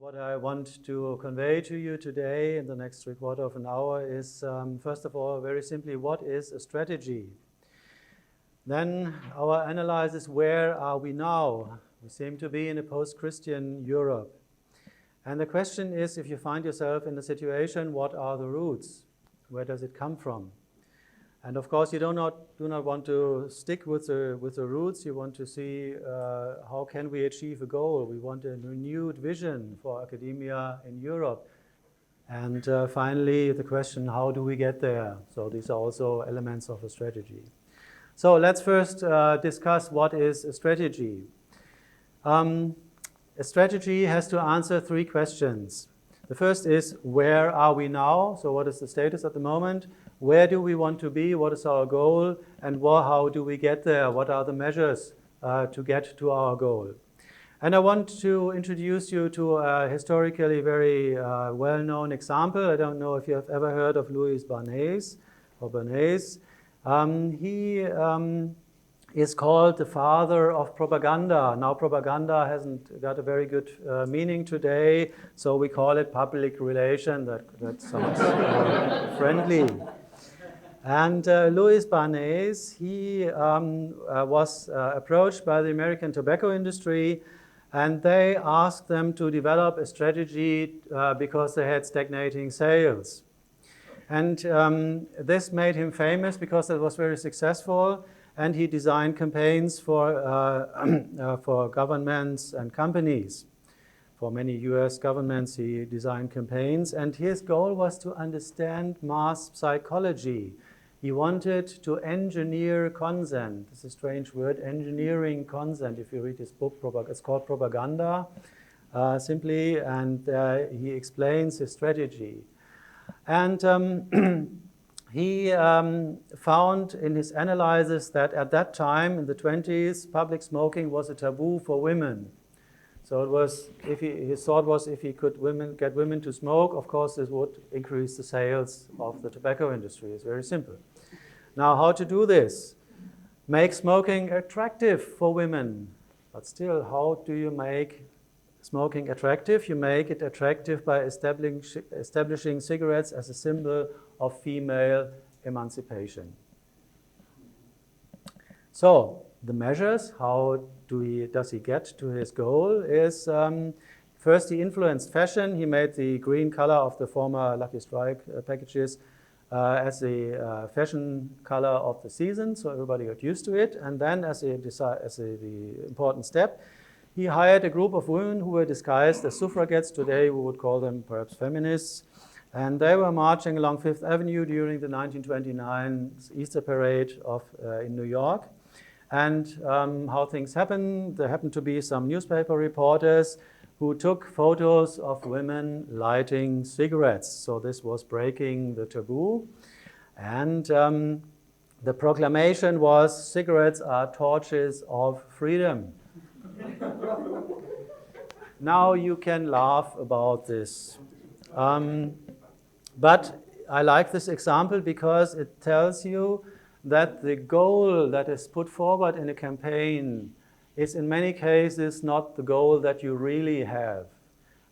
What I want to convey to you today in the next three-quarters of an hour is, first of all, very simply, what is a strategy? Then our analysis, where are we now? We seem to be in a post-Christian Europe. And the question is, if you find yourself in a situation, what are the roots? Where does it come from? And of course, you do not want to stick with the roots. You want to see how can we achieve a goal. We want a renewed vision for academia in Europe. And finally, the question, how do we get there? So these are also elements of a strategy. So let's first discuss what is a strategy. A strategy has to answer three questions. The first is, where are we now? So what is the status at the moment? Where do we want to be? What is our goal? And how do we get there? What are the measures to get to our goal? And I want to introduce you to a historically very well-known example. I don't know if you have ever heard of Louis Bernays or Bernays. He is called the father of propaganda. Now, propaganda hasn't got a very good meaning today, so we call it public relation. That sounds friendly. And Louis Bernays, he was approached by the American tobacco industry, and they asked them to develop a strategy because they had stagnating sales. And this made him famous because it was very successful, and he designed campaigns for governments and companies. For many US governments, he designed campaigns, and his goal was to understand mass psychology. He wanted to engineer consent. It's a strange word, engineering consent. If you read his book, it's called Propaganda, simply, and he explains his strategy. And he found in his analysis that at that time, in the 20s, public smoking was a taboo for women. So it was, his thought was, if he could get women to smoke, of course, this would increase the sales of the tobacco industry. It's very simple. Now, how to do this? Make smoking attractive for women. But still, how do you make smoking attractive? You make it attractive by establishing cigarettes as a symbol of female emancipation. So, the measures, how does he get to his goal, is first he influenced fashion. He made the green color of the former Lucky Strike packages as the fashion color of the season, so everybody got used to it. And then as the important step, he hired a group of women who were disguised as suffragettes. Today we would call them perhaps feminists. And they were marching along Fifth Avenue during the 1929 Easter Parade in New York. And how things happen, there happened to be some newspaper reporters who took photos of women lighting cigarettes. So this was breaking the taboo. And the proclamation was, cigarettes are torches of freedom. Now you can laugh about this. But I like this example because it tells you that the goal that is put forward in a campaign is in many cases not the goal that you really have.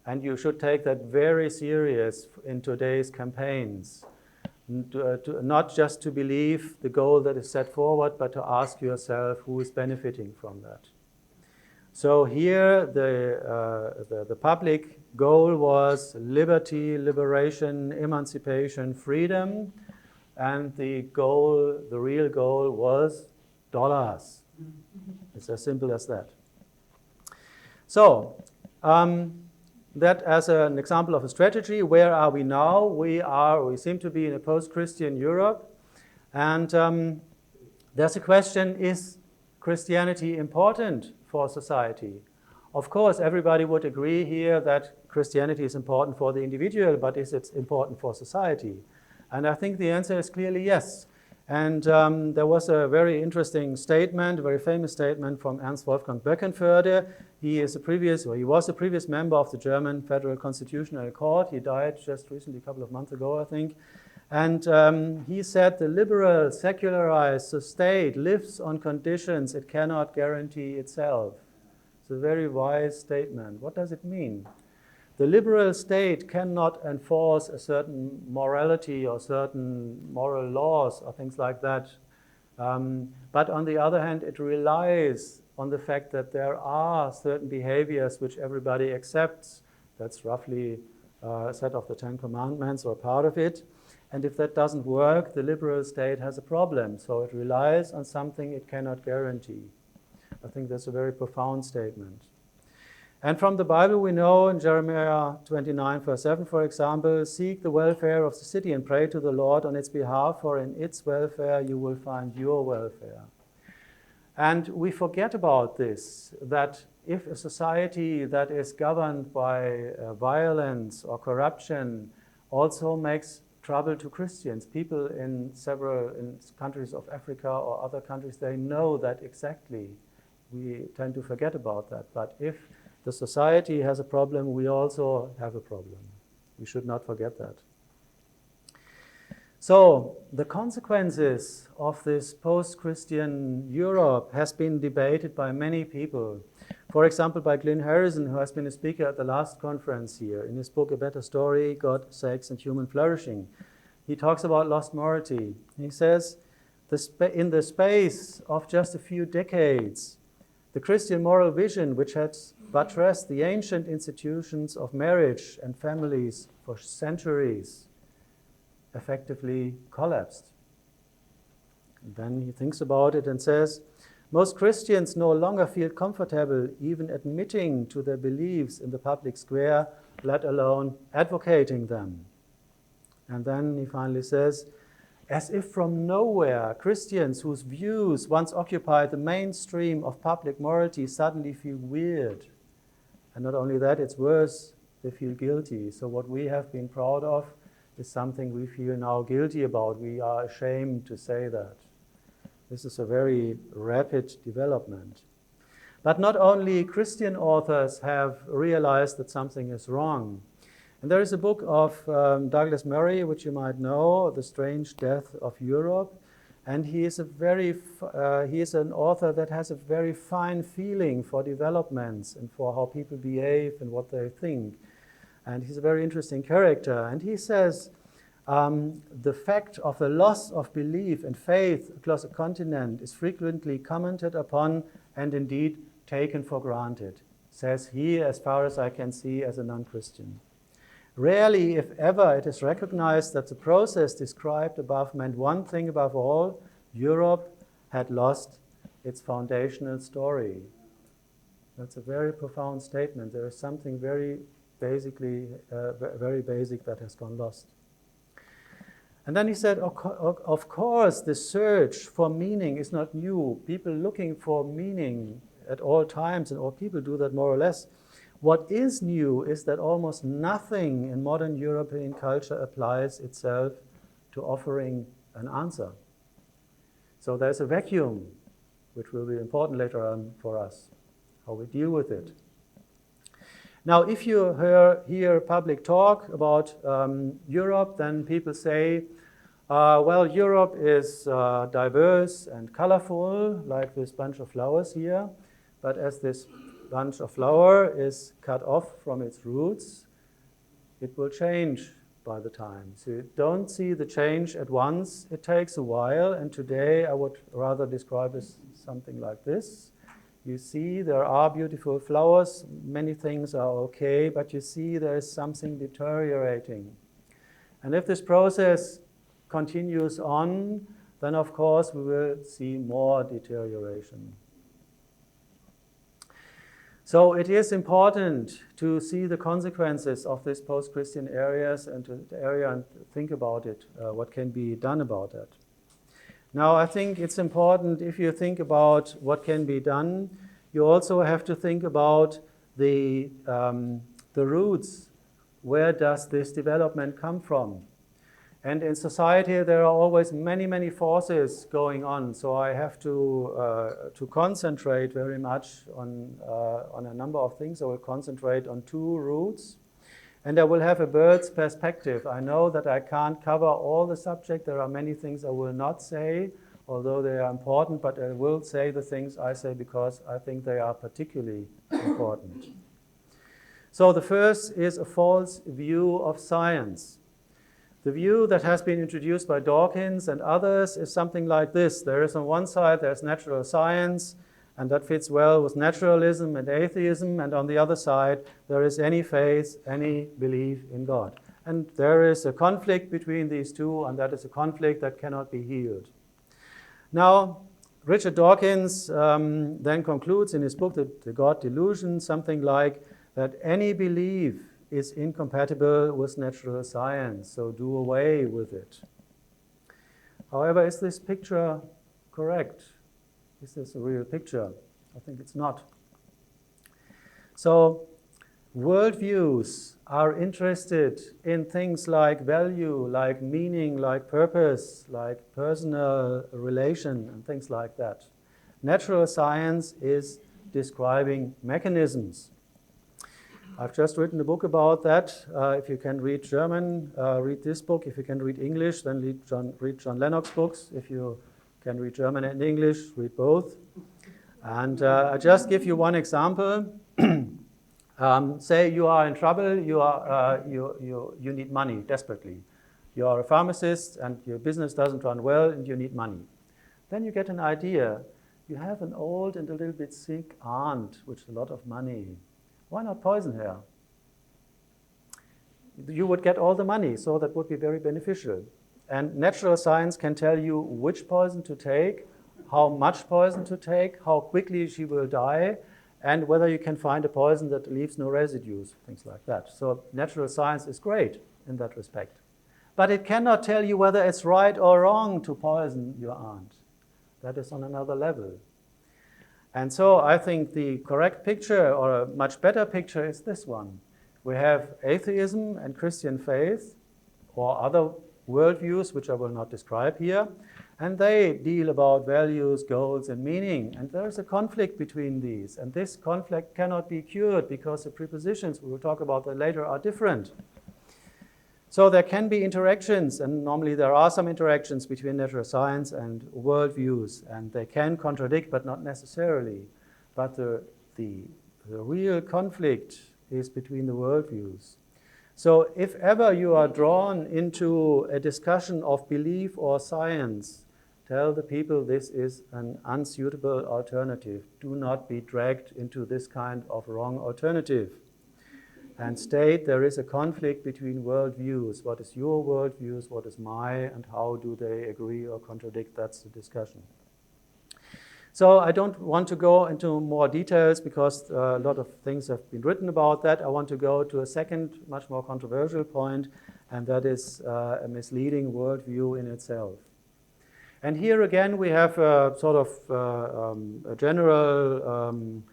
And you should take that very serious in today's campaigns. Not just to believe the goal that is set forward, but to ask yourself who is benefiting from that. So here the public goal was liberty, liberation, emancipation, freedom. And the real goal was dollars. It's as simple as that. So, that as an example of a strategy, where are we now? We seem to be in a post-Christian Europe. And there's a question, is Christianity important for society? Of course, everybody would agree here that Christianity is important for the individual, but is it important for society? And I think the answer is clearly yes. And there was a very interesting statement, a very famous statement from Ernst Wolfgang Böckenförde. He was a previous member of the German Federal Constitutional Court. He died just recently, a couple of months ago, I think. And he said the liberal, secularized state lives on conditions it cannot guarantee itself. It's a very wise statement. What does it mean? The liberal state cannot enforce a certain morality or certain moral laws or things like that. But on the other hand, it relies on the fact that there are certain behaviors which everybody accepts. That's roughly a set of the Ten Commandments or part of it. And if that doesn't work, the liberal state has a problem. So it relies on something it cannot guarantee. I think that's a very profound statement. And from the Bible we know in Jeremiah 29, verse 7, for example, seek the welfare of the city and pray to the Lord on its behalf, for in its welfare you will find your welfare. And we forget about this, that if a society that is governed by violence or corruption also makes trouble to Christians, people in countries of Africa or other countries, they know that exactly. We tend to forget about that. But if the society has a problem, we also have a problem. We should not forget that. So the consequences of this post-Christian Europe has been debated by many people. For example, by Glyn Harrison, who has been a speaker at the last conference here. In his book, A Better Story, God, Sex, and Human Flourishing, he talks about lost morality. He says, in the space of just a few decades, the Christian moral vision, which had buttressed the ancient institutions of marriage and families for centuries, effectively collapsed. And then he thinks about it and says, most Christians no longer feel comfortable even admitting to their beliefs in the public square, let alone advocating them. And then he finally says, as if from nowhere, Christians whose views once occupied the mainstream of public morality suddenly feel weird. And not only that, it's worse, they feel guilty. So what we have been proud of is something we feel now guilty about. We are ashamed to say that. This is a very rapid development. But not only Christian authors have realized that something is wrong. And there is a book of Douglas Murray, which you might know, The Strange Death of Europe. And he is an author that has a very fine feeling for developments and for how people behave and what they think. And he's a very interesting character. And he says, the fact of the loss of belief and faith across a continent is frequently commented upon and indeed taken for granted, says he, as far as I can see, as a non-Christian. Rarely, if ever, it is recognized that the process described above meant one thing above all: Europe had lost its foundational story. That's a very profound statement. There is something very basic that has gone lost. And then he said, of course, the search for meaning is not new. People looking for meaning at all times, and all people do that more or less. What is new is that almost nothing in modern European culture applies itself to offering an answer. So there's a vacuum, which will be important later on for us, how we deal with it. Now, if you hear public talk about Europe, then people say, well, Europe is diverse and colorful, like this bunch of flowers here. But as this bunch of flower is cut off from its roots, it will change by the time. So you don't see the change at once. It takes a while. And today I would rather describe it as something like this. You see there are beautiful flowers. Many things are okay, but you see there is something deteriorating. And if this process continues on, then of course we will see more deterioration. So it is important to see the consequences of these post-Christian areas and think about it, what can be done about that. Now, I think it's important, if you think about what can be done, you also have to think about the roots. Where does this development come from? And in society, there are always many, many forces going on. So I have to concentrate very much on a number of things. I will concentrate on two roots. And I will have a bird's perspective. I know that I can't cover all the subject. There are many things I will not say, although they are important. But I will say the things I say because I think they are particularly important. So the first is a false view of science. The view that has been introduced by Dawkins and others is something like this. There is on one side, there's natural science, and that fits well with naturalism and atheism, and on the other side, there is any faith, any belief in God. And there is a conflict between these two, and that is a conflict that cannot be healed. Now, Richard Dawkins then concludes in his book, The God Delusion, something like that any belief is incompatible with natural science, so do away with it. However, is this picture correct? Is this a real picture? I think it's not. So, worldviews are interested in things like value, like meaning, like purpose, like personal relation, and things like that. Natural science is describing mechanisms. I've just written a book about that. If you can read German, read this book. If you can read English, then read John Lennox's books. If you can read German and English, read both. And I just give you one example. Say you are in trouble, you need money desperately. You are a pharmacist and your business doesn't run well and you need money. Then you get an idea. You have an old and a little bit sick aunt with a lot of money. Why not poison her? You would get all the money, so that would be very beneficial. And natural science can tell you which poison to take, how much poison to take, how quickly she will die, and whether you can find a poison that leaves no residues, things like that. So natural science is great in that respect. But it cannot tell you whether it's right or wrong to poison your aunt. That is on another level. And so I think the correct picture, or a much better picture, is this one. We have atheism and Christian faith, or other worldviews, which I will not describe here, and they deal about values, goals, and meaning. And there is a conflict between these, and this conflict cannot be cured because the prepositions, we will talk about that later, are different. So there can be interactions, and normally there are some interactions between natural science and worldviews, and they can contradict, but not necessarily. But the real conflict is between the worldviews. So if ever you are drawn into a discussion of belief or science, tell the people this is an unsuitable alternative. Do not be dragged into this kind of wrong alternative. And state there is a conflict between worldviews. What is your worldviews, what is mine, and how do they agree or contradict? That's the discussion. So I don't want to go into more details because a lot of things have been written about that. I want to go to a second, much more controversial point, and that is a misleading worldview in itself. And here again we have a sort of a general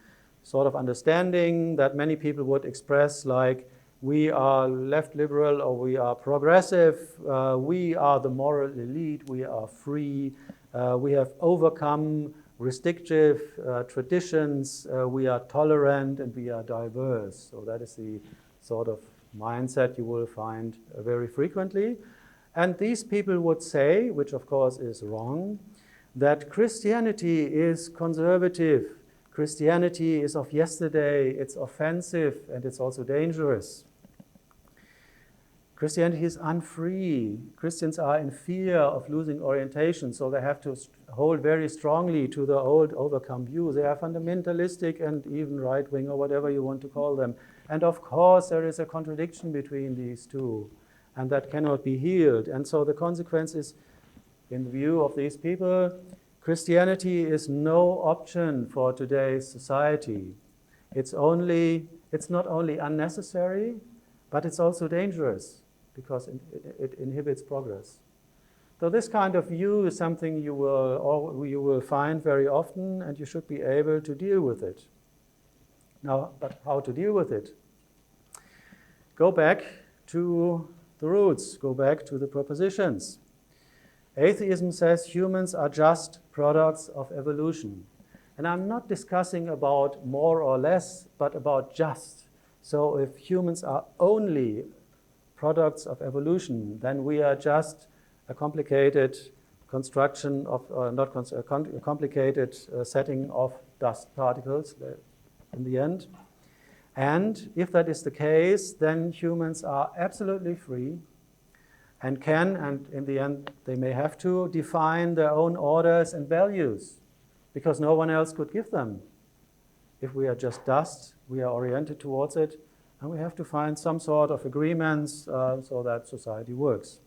sort of understanding that many people would express, like we are left liberal or we are progressive, we are the moral elite, we are free, we have overcome restrictive traditions, we are tolerant and we are diverse. So that is the sort of mindset you will find very frequently. And these people would say, which of course is wrong, that Christianity is conservative. Christianity is of yesterday, it's offensive, and it's also dangerous. Christianity is unfree. Christians are in fear of losing orientation, so they have to hold very strongly to the old overcome view. They are fundamentalistic and even right-wing, or whatever you want to call them. And of course, there is a contradiction between these two, and that cannot be healed. And so the consequence is, in view of these people, Christianity is no option for today's society. It's not only unnecessary, but it's also dangerous because it inhibits progress. So this kind of view is something you will find very often, and you should be able to deal with it. Now, but how to deal with it? Go back to the roots, go back to the propositions. Atheism says humans are just products of evolution. And I'm not discussing about more or less, but about just. So if humans are only products of evolution, then we are just a complicated construction of, a complicated setting of dust particles in the end. And if that is the case, then humans are absolutely free and can, and in the end they may have to, define their own orders and values, because no one else could give them. If we are just dust, we are oriented towards it, and we have to find some sort of agreements so that society works.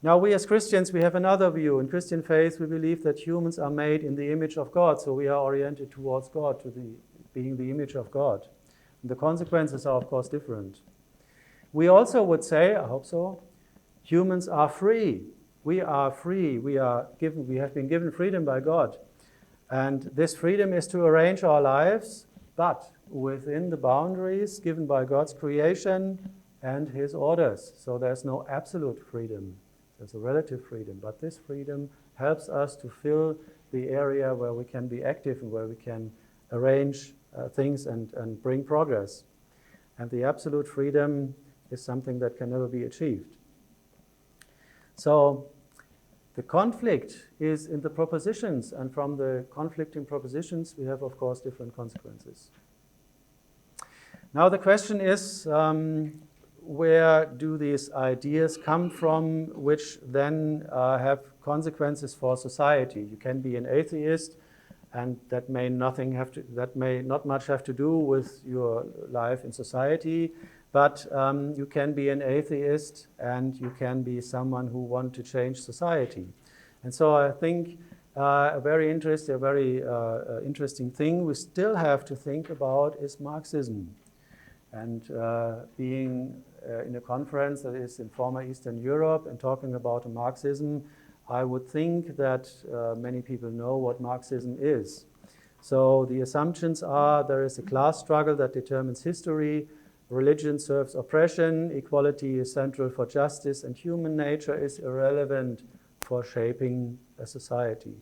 Now, we as Christians, we have another view. In Christian faith, we believe that humans are made in the image of God, so we are oriented towards God, being the image of God. And the consequences are, of course, different. We also would say, I hope so, humans are free. We are free. We have been given freedom by God. And this freedom is to arrange our lives, but within the boundaries given by God's creation and His orders. So there's no absolute freedom. There's a relative freedom, but this freedom helps us to fill the area where we can be active and where we can arrange things and bring progress. And the absolute freedom is something that can never be achieved. So the conflict is in the propositions, and from the conflicting propositions, we have, of course, different consequences. Now the question is, where do these ideas come from, which then have consequences for society? You can be an atheist, and that may not much have to do with your life in society. But you can be an atheist, and you can be someone who wants to change society. And so I think a very interesting thing we still have to think about is Marxism. And being in a conference that is in former Eastern Europe and talking about Marxism, I would think that many people know what Marxism is. So the assumptions are there is a class struggle that determines history. Religion serves oppression, equality is central for justice, and human nature is irrelevant for shaping a society.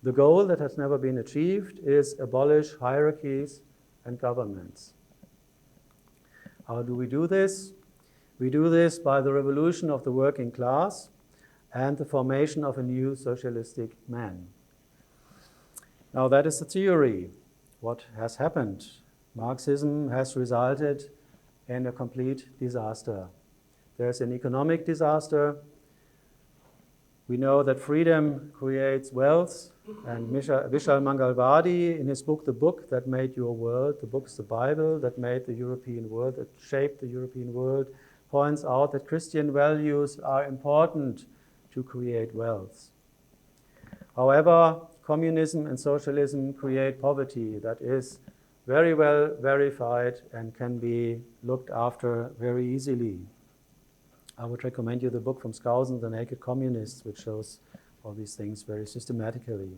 The goal that has never been achieved is abolish hierarchies and governments. How do we do this? We do this by the revolution of the working class and the formation of a new socialistic man. Now that is the theory. What has happened? Marxism has resulted in a complete disaster. There's an economic disaster. We know that freedom creates wealth, and Vishal Mangalwadi, in his book, The Book That Made Your World, the book is the Bible that made the European world, that shaped the European world, points out that Christian values are important to create wealth. However, communism and socialism create poverty that is very well verified and can be looked after very easily. I would recommend you the book from Skousen, The Naked Communists, which shows all these things very systematically.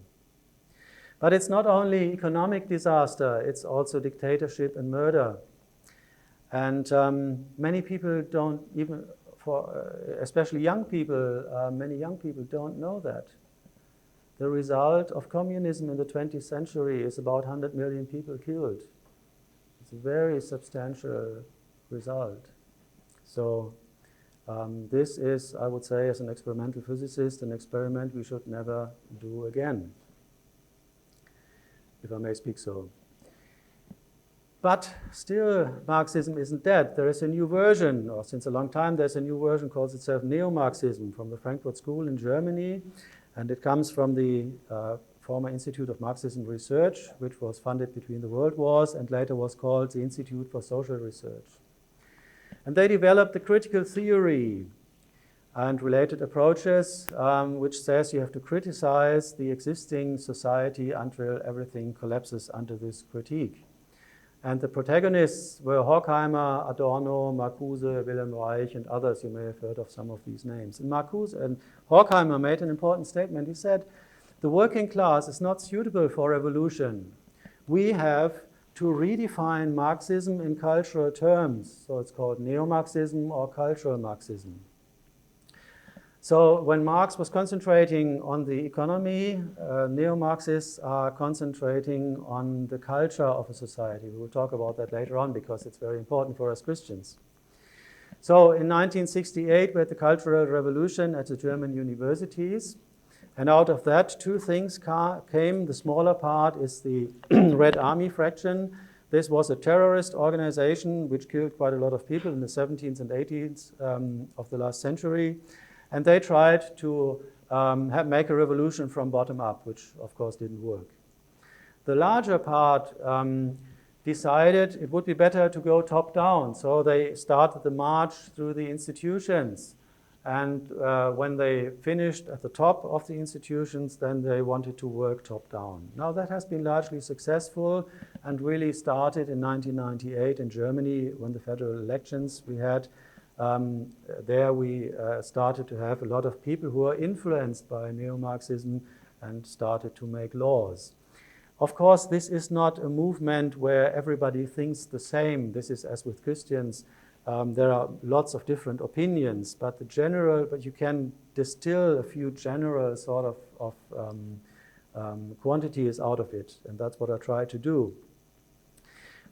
But it's not only economic disaster, it's also dictatorship and murder. And many people don't even, especially young people, many young people don't know that. The result of communism in the 20th century is about 100 million people killed. It's a very substantial result. So this is, I would say, as an experimental physicist, an experiment we should never do again, if I may speak so. But still, Marxism isn't dead. There is a new version, or since a long time, there's a new version, calls itself Neomarxism, from the Frankfurt School in Germany. And it comes from the former Institute of Marxism Research, which was funded between the world wars and later was called the Institute for Social Research. And they developed the critical theory and related approaches, which says you have to criticize the existing society until everything collapses under this critique. And the protagonists were Horkheimer, Adorno, Marcuse, Wilhelm Reich, and others. You may have heard of some of these names. And Marcuse and Horkheimer made an important statement. He said, the working class is not suitable for revolution. We have to redefine Marxism in cultural terms. So it's called neo-Marxism or cultural Marxism. So when Marx was concentrating on the economy, neo-Marxists are concentrating on the culture of a society. We will talk about that later on because it's very important for us Christians. So in 1968, we had the Cultural Revolution at the German universities. And out of that, two things came. The smaller part is the Red Army fraction, This was a terrorist organization which killed quite a lot of people in the 17th and 18th of the last century. And they tried to make a revolution from bottom up, which of course didn't work. The larger part decided it would be better to go top down. So they started the march through the institutions. And when they finished at the top of the institutions, then they wanted to work top down. Now that has been largely successful and really started in 1998 in Germany when the federal elections we had. There we started to have a lot of people who are influenced by Neomarxism and started to make laws. Of course, this is not a movement where everybody thinks the same. This is as with Christians. There are lots of different opinions, but you can distill a few general sort of quantities out of it, and that's what I try to do.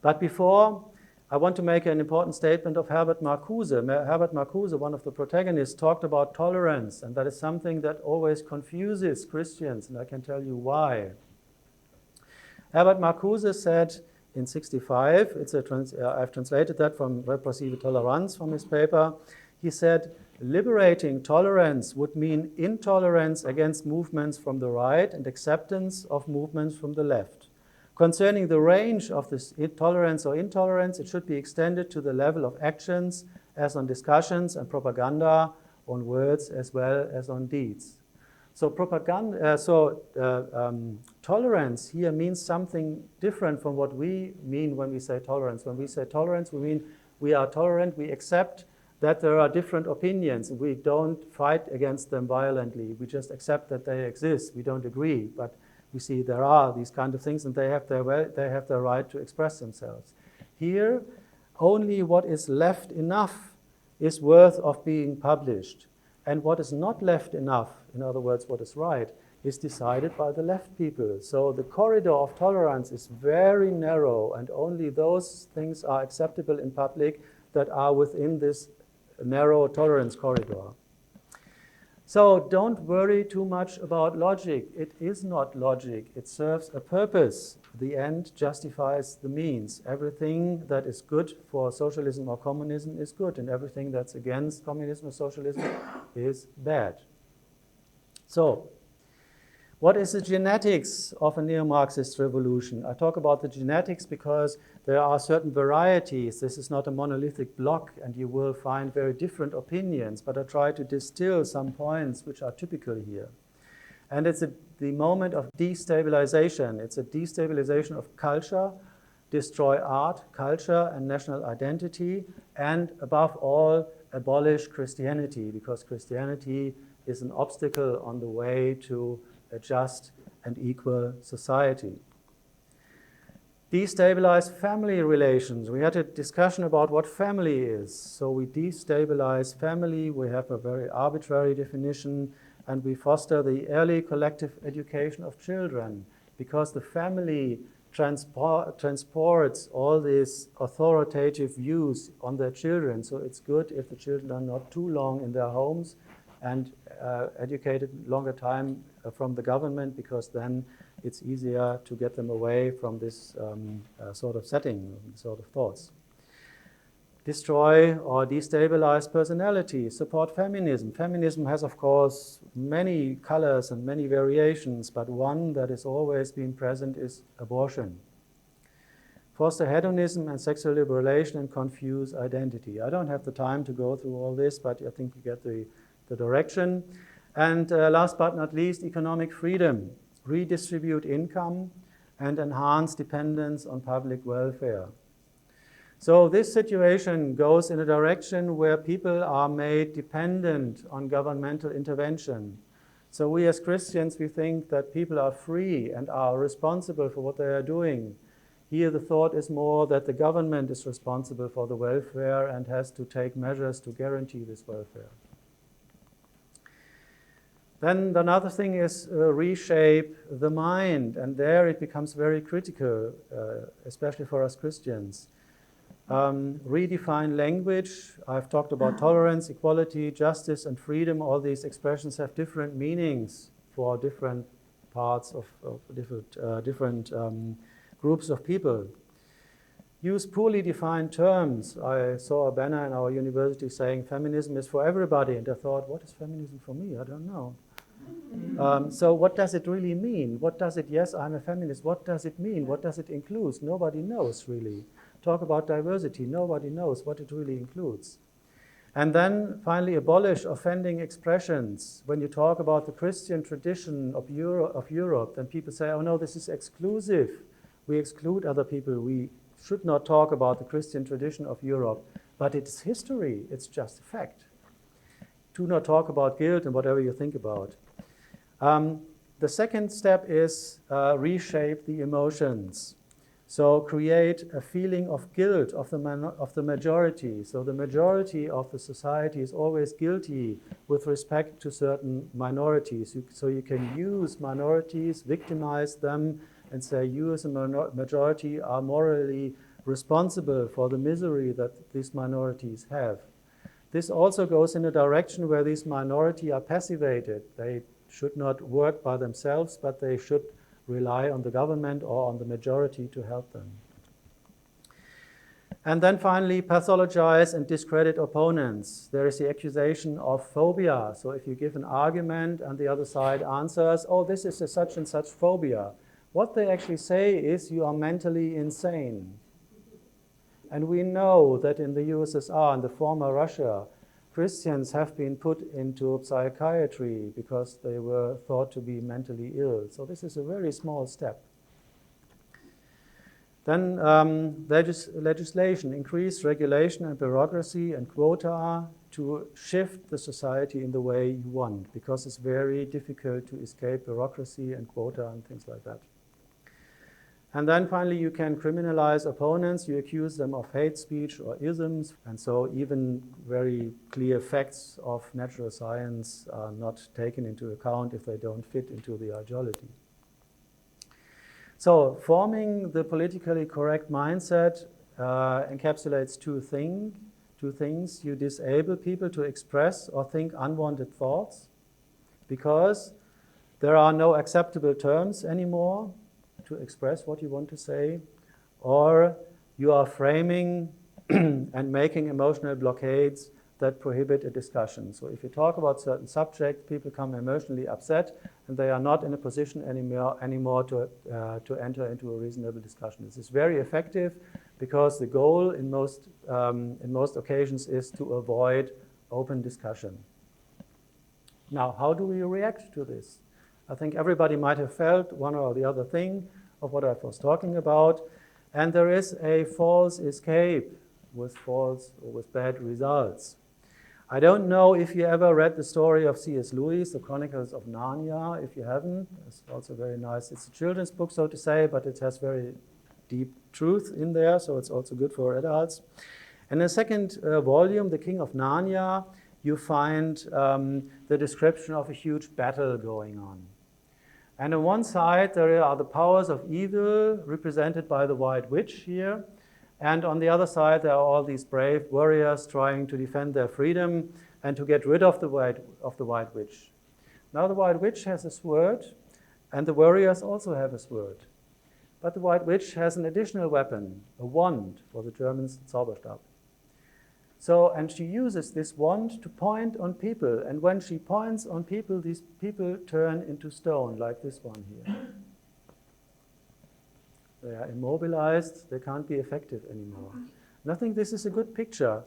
But before, I want to make an important statement of Herbert Marcuse. Herbert Marcuse, one of the protagonists, talked about tolerance, and that is something that always confuses Christians, and I can tell you why. Herbert Marcuse said in 1965, I've translated that from Repressive Toleranz from his paper. He said, liberating tolerance would mean intolerance against movements from the right and acceptance of movements from the left. Concerning the range of this tolerance or intolerance, it should be extended to the level of actions as on discussions and propaganda, on words as well as on deeds. So tolerance here means something different from what we mean when we say tolerance. When we say tolerance, we mean we are tolerant, we accept that there are different opinions. We don't fight against them violently. We just accept that they exist. We don't agree, but we see there are these kind of things and they have their right to express themselves. Here, only what is left enough is worth of being published. And what is not left enough, in other words, what is right, is decided by the left people. So the corridor of tolerance is very narrow, and only those things are acceptable in public that are within this narrow tolerance corridor. So don't worry too much about logic. It is not logic. It serves a purpose. The end justifies the means. Everything that is good for socialism or communism is good, and everything that's against communism or socialism is bad. So, what is the genetics of a neo-Marxist revolution? I talk about the genetics because there are certain varieties. This is not a monolithic block, and you will find very different opinions, but I try to distill some points which are typical here. And it's the moment of destabilization. It's a destabilization of culture, destroy art, culture, and national identity, and above all, abolish Christianity, because Christianity is an obstacle on the way to a just and equal society. Destabilize family relations. We had a discussion about what family is. So we destabilize family, we have a very arbitrary definition, and we foster the early collective education of children, because the family transports all these authoritative views on their children. So it's good if the children are not too long in their homes and educated longer time from the government, because then it's easier to get them away from this sort of setting, sort of thoughts. Destroy or destabilize personality, support feminism. Feminism has, of course, many colors and many variations, but one that has always been present is abortion. Foster hedonism and sexual liberation and confuse identity. I don't have the time to go through all this, but I think you get the direction. And last but not least, economic freedom. Redistribute income and enhance dependence on public welfare. So this situation goes in a direction where people are made dependent on governmental intervention. So we as Christians, we think that people are free and are responsible for what they are doing. Here the thought is more that the government is responsible for the welfare and has to take measures to guarantee this welfare. Then another thing is reshape the mind, and there it becomes very critical, especially for us Christians. Redefine language. I've talked about tolerance, equality, justice, and freedom. All these expressions have different meanings for different parts of different groups of people. use poorly defined terms. I saw a banner in our university saying feminism is for everybody, and I thought, what is feminism for me? I don't know. So what does it really mean? What does it, yes, I'm a feminist, what does it mean? What does it include? Nobody knows, really. Talk about diversity, nobody knows what it really includes. And then finally, abolish offending expressions. When you talk about the Christian tradition of Europe, then people say, oh no, this is exclusive. We exclude other people. We should not talk about the Christian tradition of Europe. But it's history, it's just a fact. Do not talk about guilt and whatever you think about. The second step is reshape the emotions. So create a feeling of guilt of the majority. So the majority of the society is always guilty with respect to certain minorities. So you can use minorities, victimize them, and say you as a majority are morally responsible for the misery that these minorities have. This also goes in a direction where these minorities are passivated. They should not work by themselves, but they should rely on the government or on the majority to help them. And then finally, pathologize and discredit opponents. There is the accusation of phobia. So if you give an argument and the other side answers, oh, this is a such and such phobia. What they actually say is you are mentally insane. And we know that in the USSR and the former Russia, Christians have been put into psychiatry because they were thought to be mentally ill. So this is a very small step. Then legislation, increase regulation and bureaucracy and quota to shift the society in the way you want, because it's very difficult to escape bureaucracy and quota and things like that. And then finally, you can criminalize opponents. You accuse them of hate speech or isms. And so even very clear facts of natural science are not taken into account if they don't fit into the ideology. So forming the politically correct mindset encapsulates two things. You disable people to express or think unwanted thoughts because there are no acceptable terms anymore to express what you want to say, or you are framing and making emotional blockades that prohibit a discussion. So if you talk about certain subjects, people become emotionally upset and they are not in a position anymore to enter into a reasonable discussion. This is very effective because the goal in most occasions is to avoid open discussion. Now, how do we react to this? I think everybody might have felt one or the other thing of what I was talking about. And there is a false escape with false or with bad results. I don't know if you ever read the story of C.S. Lewis, The Chronicles of Narnia. If you haven't, it's also very nice. It's a children's book, so to say, but it has very deep truth in there, so it's also good for adults. In the second volume, The King of Narnia, you find the description of a huge battle going on. And on one side, there are the powers of evil represented by the White Witch here. And on the other side, there are all these brave warriors trying to defend their freedom and to get rid of the White Witch. Now the White Witch has a sword, and the warriors also have a sword. But the White Witch has an additional weapon, a wand, for the Germans, Zauberstab. So, and she uses this wand to point on people. And when she points on people, these people turn into stone, like this one here. They are immobilized. They can't be effective anymore. And I think this is a good picture.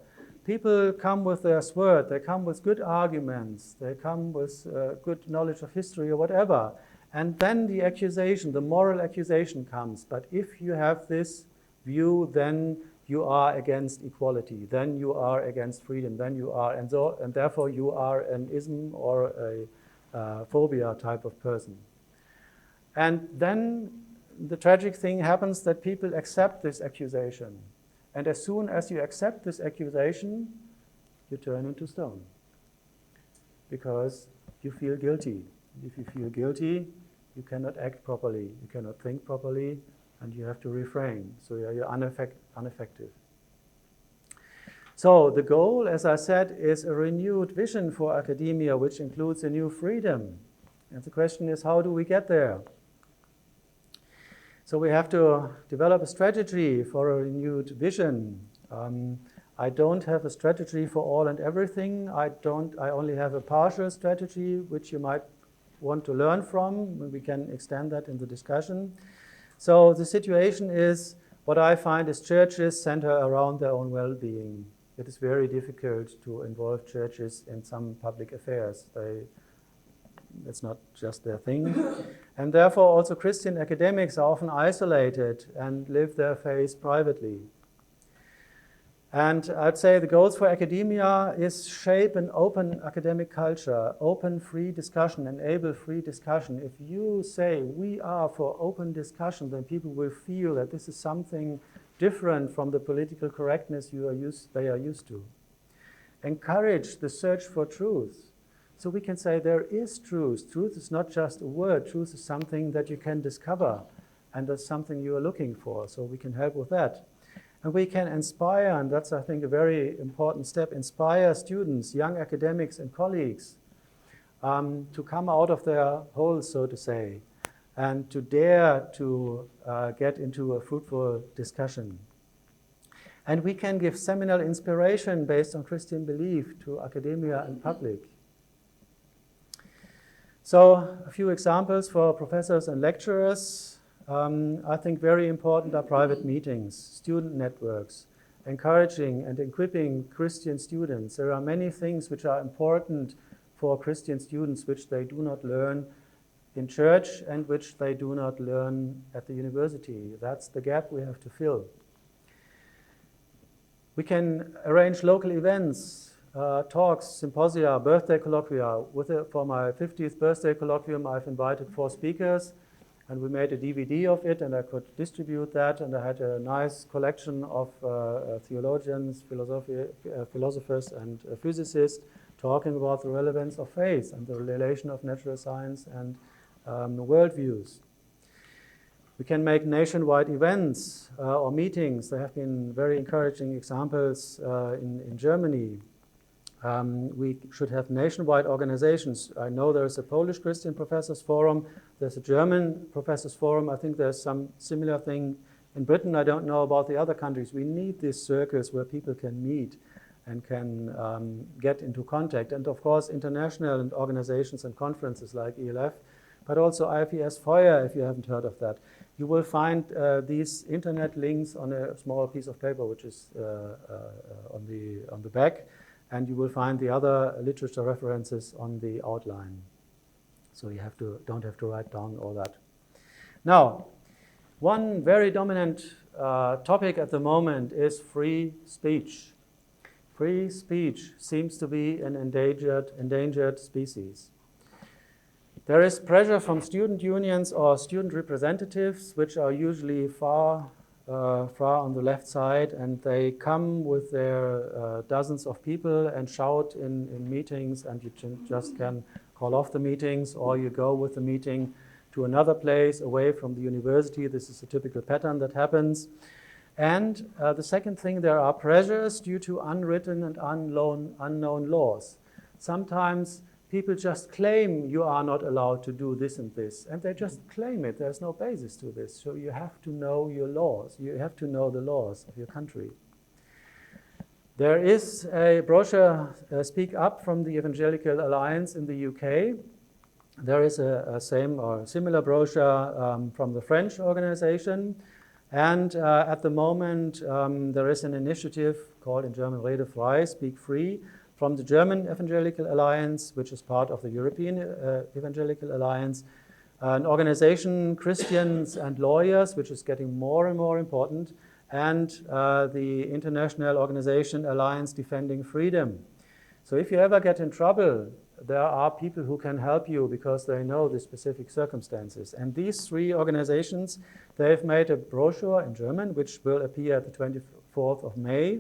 People come with their sword. They come with good arguments. They come with good knowledge of history or whatever. And then the accusation, the moral accusation comes. But if you have this view, then you are against equality, then you are against freedom, then you are, and therefore you are an ism or a phobia type of person. And then the tragic thing happens that people accept this accusation. And as soon as you accept this accusation, you turn into stone. Because you feel guilty. If you feel guilty, you cannot act properly, you cannot think properly, and you have to refrain. So you're ineffective. So the goal, as I said, is a renewed vision for academia, which includes a new freedom. And the question is, how do we get there? So we have to develop a strategy for a renewed vision. I don't have a strategy for all and everything. I only have a partial strategy, which you might want to learn from. We can extend that in the discussion. So the situation is, what I find is churches center around their own well-being. It is very difficult to involve churches in some public affairs. It's not just their thing. And therefore also Christian academics are often isolated and live their faith privately. And I'd say the goals for academia is shape an open academic culture, open free discussion, enable free discussion. If you say we are for open discussion, then people will feel that this is something different from the political correctness they are used to. Encourage the search for truth. So we can say there is truth. Truth is not just a word. Truth is something that you can discover, and that's something you are looking for. So we can help with that. And we can inspire, and that's, I think, a very important step, inspire students, young academics and colleagues to come out of their holes, so to say, and to dare to get into a fruitful discussion. And we can give seminal inspiration based on Christian belief to academia and public. So a few examples for professors and lecturers. I think very important are private meetings, student networks, encouraging and equipping Christian students. There are many things which are important for Christian students which they do not learn in church and which they do not learn at the university. That's the gap we have to fill. We can arrange local events, talks, symposia, birthday colloquia. For my 50th birthday colloquium, I've invited 4 speakers, and we made a DVD of it, and I could distribute that, and I had a nice collection of theologians, philosophers, and physicists talking about the relevance of faith and the relation of natural science and worldviews. We can make nationwide events or meetings. There have been very encouraging examples in Germany. We should have nationwide organizations. I know there's a Polish Christian Professors Forum, there's a German Professors Forum. I think there's some similar thing in Britain. I don't know about the other countries. We need these circles where people can meet and can get into contact. And of course, international and organizations and conferences like ELF, but also IFES Feuer, if you haven't heard of that. You will find these internet links on a small piece of paper, which is on the back. And you will find the other literature references on the outline. So you don't have to write down all that. Now, one very dominant topic at the moment is free speech. Free speech seems to be an endangered species. There is pressure from student unions or student representatives, which are usually far on the left side, and they come with their dozens of people and shout in meetings, and you just can call off the meetings, or you go with the meeting to another place away from the university. This is a typical pattern that happens. And the second thing, there are pressures due to unwritten and unknown laws. Sometimes people just claim you are not allowed to do this and this, and they just claim it. There's no basis to this. So you have to know your laws. You have to know the laws of your country. There is a brochure, Speak Up, from the Evangelical Alliance in the UK. There is a same or similar brochure from the French organization. And at the moment, there is an initiative called in German Rede frei, Speak Free, from the German Evangelical Alliance, which is part of the European Evangelical Alliance, an organization, Christians and Lawyers, which is getting more and more important, and the international organization Alliance Defending Freedom. So if you ever get in trouble, there are people who can help you because they know the specific circumstances. And these 3 organizations, they've made a brochure in German, which will appear at the 24th of May,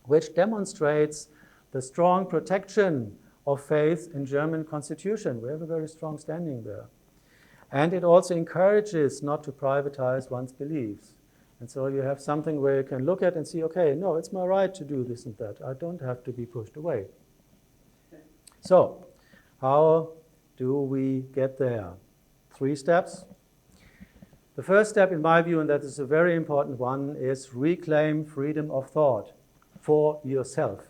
which demonstrates the strong protection of faith in German constitution. We have a very strong standing there. And it also encourages not to privatize one's beliefs. And so you have something where you can look at and see, okay, no, it's my right to do this and that. I don't have to be pushed away. So, how do we get there? 3 steps. The first step, in my view, and that is a very important one, is reclaim freedom of thought for yourself.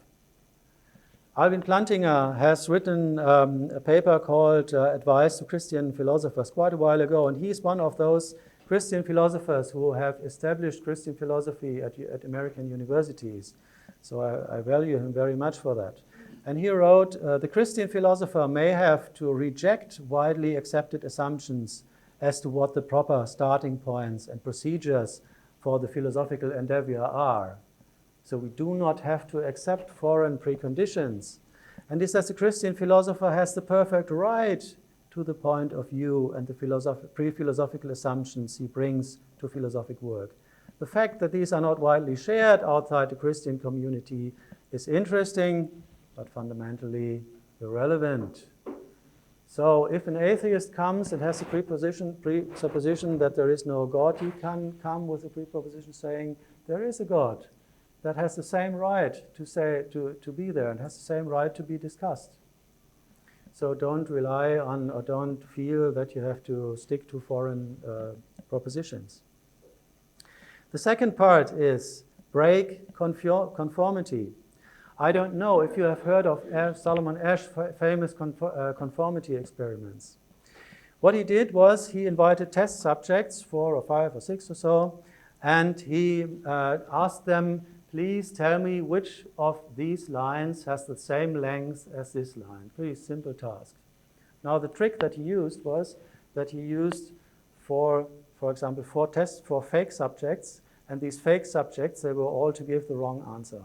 Alvin Plantinga has written a paper called Advice to Christian Philosophers quite a while ago, and he's one of those Christian philosophers who have established Christian philosophy at American universities. So I value him very much for that. And he wrote, the Christian philosopher may have to reject widely accepted assumptions as to what the proper starting points and procedures for the philosophical endeavor are. So we do not have to accept foreign preconditions. And this, as a Christian philosopher, has the perfect right to the point of view and the pre-philosophical assumptions he brings to philosophic work. The fact that these are not widely shared outside the Christian community is interesting, but fundamentally irrelevant. So if an atheist comes and has a presupposition that there is no God, he can come with a presupposition saying there is a God that has the same right to be there and has the same right to be discussed. So don't rely on or don't feel that you have to stick to foreign propositions. The second part is break conformity. I don't know if you have heard of Solomon Ash's famous conformity experiments. What he did was he invited test subjects, 4 or 5 or 6 or so, and he asked them, please tell me which of these lines has the same length as this line. Pretty simple task. Now the trick that he used was that he used for example, 4 fake subjects, and these fake subjects, they were all to give the wrong answer.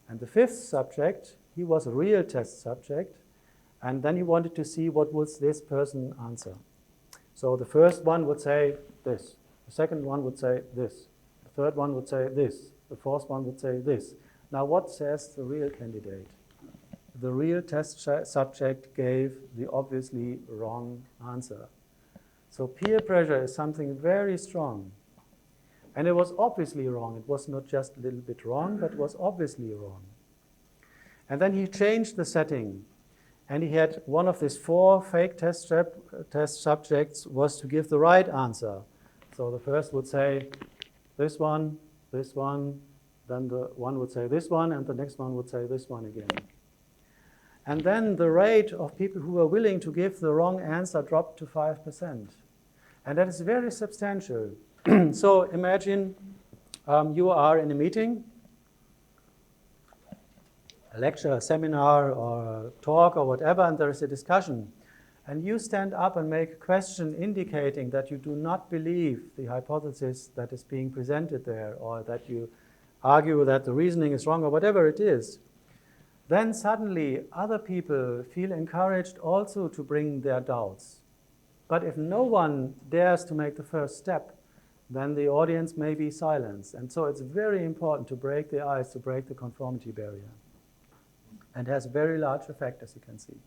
And the 5th subject, he was a real test subject, and then he wanted to see what would this person answer. So the first one would say this, the second one would say this, the third one would say this, the fourth one would say this. Now what says the real candidate? The real test subject gave the obviously wrong answer. So peer pressure is something very strong. And it was obviously wrong. It was not just a little bit wrong, but it was obviously wrong. And then he changed the setting. And he had one of these 4 fake test subjects was to give the right answer. So the first would say this one, then the one would say this one, and the next one would say this one again. And then the rate of people who were willing to give the wrong answer dropped to 5%. And that is very substantial. So imagine you are in a meeting, a lecture, a seminar, or a talk, or whatever, and there is a discussion. And you stand up and make a question indicating that you do not believe the hypothesis that is being presented there, or that you argue that the reasoning is wrong, or whatever it is. Then suddenly other people feel encouraged also to bring their doubts. But if no one dares to make the first step, then the audience may be silenced. And so it's very important to break the ice, to break the conformity barrier. And has a very large effect, as you can see.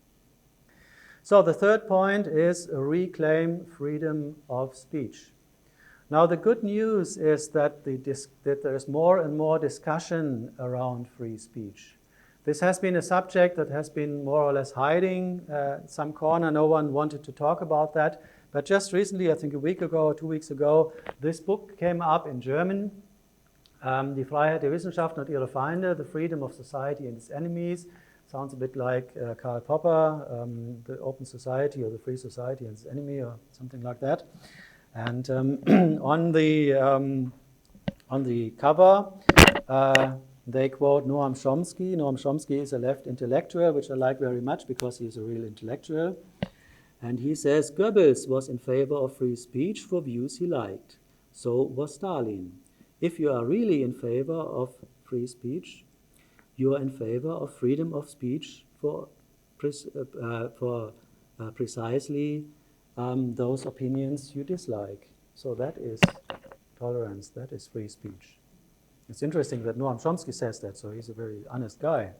So the third point is reclaim freedom of speech. Now the good news is that there is more and more discussion around free speech. This has been a subject that has been more or less hiding some corner. No one wanted to talk about that. But just recently, I think a week ago or 2 weeks ago, this book came up in German, Die Freiheit der Wissenschaft und ihre Feinde, The Freedom of Society and Its Enemies. Sounds a bit like Karl Popper, The Open Society or The Free Society and Its Enemy, or something like that. And on the cover, they quote Noam Chomsky. Noam Chomsky is a left intellectual, which I like very much because he is a real intellectual. And he says, Goebbels was in favor of free speech for views he liked. So was Stalin. If you are really in favor of free speech, you are in favor of freedom of speech for precisely those opinions you dislike. So that is tolerance, that is free speech. It's interesting that Noam Chomsky says that, so he's a very honest guy.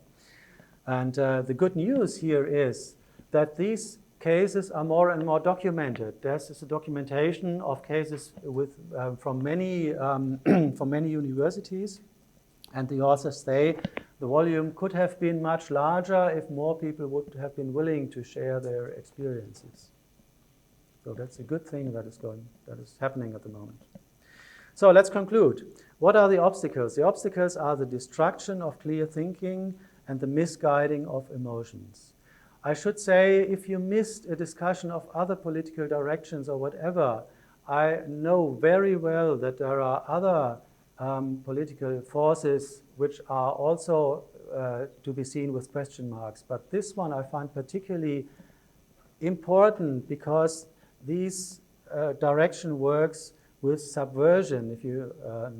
And the good news here is that these cases are more and more documented. There's a documentation of cases from many universities, and the authors say the volume could have been much larger if more people would have been willing to share their experiences. So that's a good thing that is happening at the moment. So let's conclude. What are the obstacles? The obstacles are the destruction of clear thinking and the misguiding of emotions. I should say, if you missed a discussion of other political directions or whatever, I know very well that there are other political forces which are also to be seen with question marks. But this one I find particularly important because this direction works with subversion. If you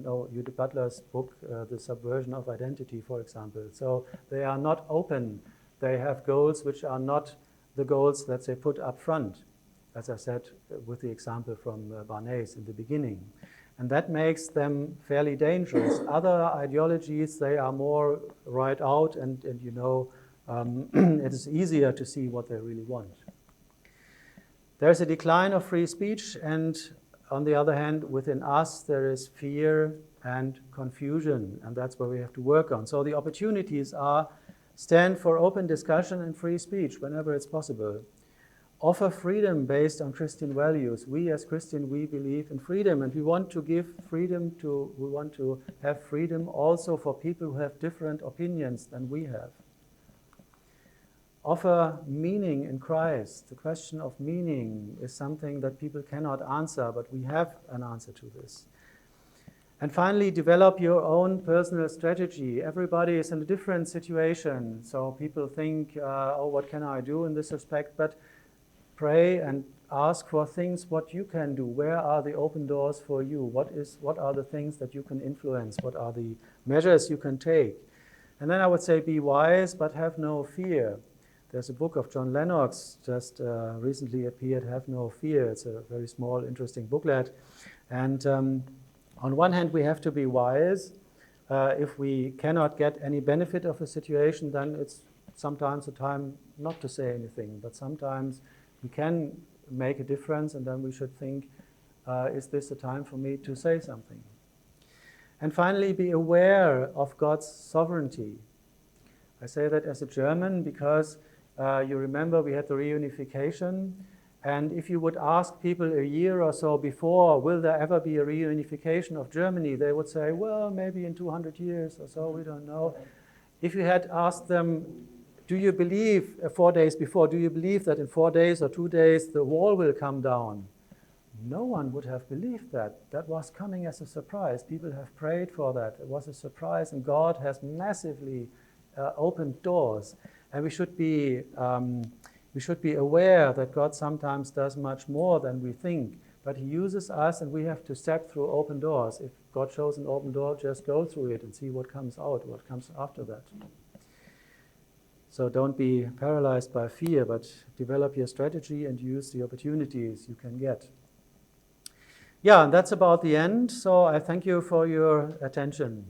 know Judith Butler's book, The Subversion of Identity, for example. So they are not open. They have goals which are not the goals that they put up front, as I said with the example from Barnes in the beginning. And that makes them fairly dangerous. Other ideologies, they are more right out and you know, it is easier to see what they really want. There's a decline of free speech, and on the other hand, within us, there is fear and confusion, and that's where we have to work on. So the opportunities are stand for open discussion and free speech whenever it's possible. Offer freedom based on Christian values. We as Christian, we believe in freedom, and we want to give freedom to, we want to have freedom also for people who have different opinions than we have. Offer meaning in Christ. The question of meaning is something that people cannot answer, but we have an answer to this. And finally, develop your own personal strategy. Everybody is in a different situation, so people think, oh, what can I do in this respect? But pray and ask for things what you can do. Where are the open doors for you? What are the things that you can influence? What are the measures you can take? And then I would say be wise, but have no fear. There's a book of John Lennox just recently appeared, Have No Fear. It's a very small, interesting booklet. And on one hand, we have to be wise. If we cannot get any benefit of a situation, then it's sometimes a time not to say anything. But sometimes we can make a difference, and then we should think, is this a time for me to say something? And finally, be aware of God's sovereignty. I say that as a German because you remember we had the reunification, and if you would ask people a year or so before, will there ever be a reunification of Germany, they would say, well, maybe in 200 years or so, we don't know. If you had asked them, do you believe 4 days before, do you believe that in 4 days or 2 days the wall will come down? No one would have believed that. That was coming as a surprise. People have prayed for that. It was a surprise, and God has massively opened doors. And we should be aware that God sometimes does much more than we think, but He uses us, and we have to step through open doors. If God shows an open door, just go through it and see what comes out, what comes after that. So don't be paralyzed by fear, but develop your strategy and use the opportunities you can get. Yeah, and that's about the end. So I thank you for your attention.